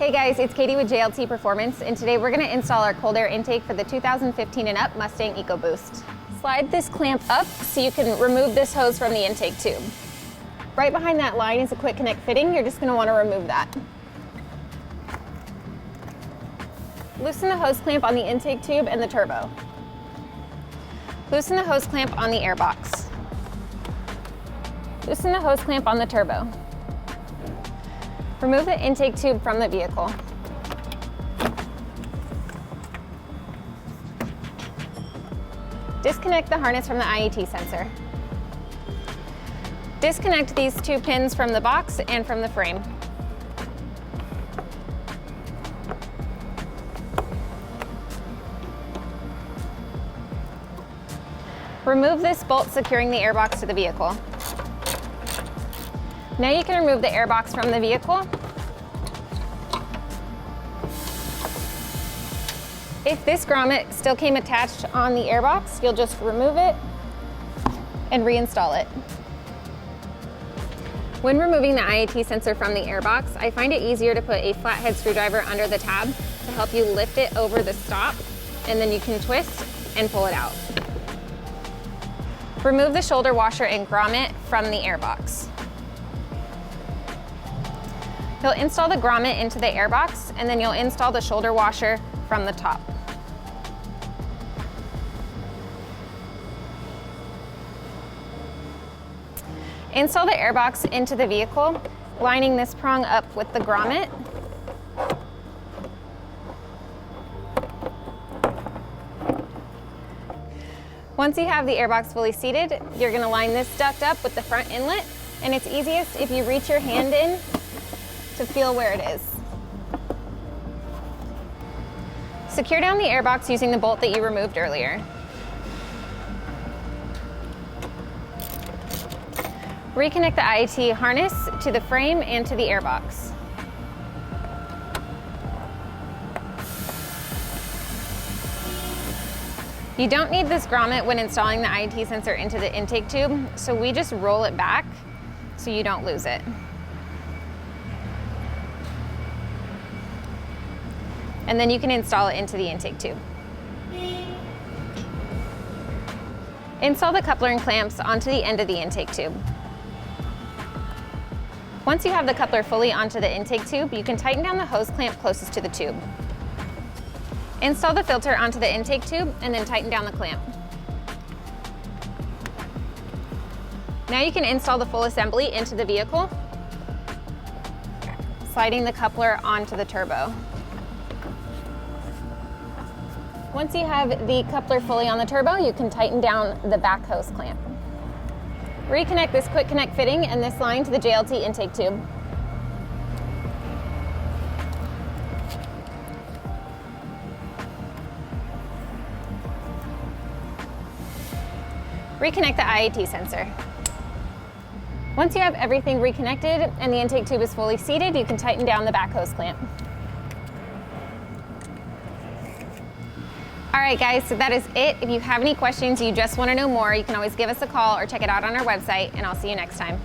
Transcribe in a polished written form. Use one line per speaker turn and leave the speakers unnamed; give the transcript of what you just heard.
Hey guys, it's Katie with JLT Performance, and today we're going to install our cold air intake for the 2015 and up Mustang Ecoboost. Slide this clamp up so you can remove this hose from the intake tube. Right behind that line is a quick connect fitting. You're just going to want to remove that. Loosen the hose clamp on the intake tube and the turbo. Loosen the hose clamp on the airbox. Loosen the hose clamp on the turbo. Remove the intake tube from the vehicle. Disconnect the harness from the IAT sensor. Disconnect these two pins from the box and from the frame. Remove this bolt securing the airbox to the vehicle. Now you can remove the airbox from the vehicle. If this grommet still came attached on the airbox, you'll just remove it and reinstall it. When removing the IAT sensor from the airbox, I find it easier to put a flathead screwdriver under the tab to help you lift it over the stop, and then you can twist and pull it out. Remove the shoulder washer and grommet from the airbox. You'll install the grommet into the airbox, and then you'll install the shoulder washer from the top. Install the airbox into the vehicle, lining this prong up with the grommet. Once you have the airbox fully seated, you're going to line this duct up with the front inlet, and it's easiest if you reach your hand in to feel where it is. Secure down the airbox using the bolt that you removed earlier. Reconnect the IAT harness to the frame and to the airbox. You don't need this grommet when installing the IAT sensor into the intake tube, so we just roll it back so you don't lose it. And then you can install it into the intake tube. Install the coupler and clamps onto the end of the intake tube. Once you have the coupler fully onto the intake tube, you can tighten down the hose clamp closest to the tube. Install the filter onto the intake tube and then tighten down the clamp. Now you can install the full assembly into the vehicle, sliding the coupler onto the turbo. Once you have the coupler fully on the turbo, you can tighten down the back hose clamp. Reconnect this quick connect fitting and this line to the JLT intake tube. Reconnect the IAT sensor. Once you have everything reconnected and the intake tube is fully seated, you can tighten down the back hose clamp. All right, guys, so that is it. If you have any questions, you just want to know more, you can always give us a call or check it out on our website, and I'll see you next time.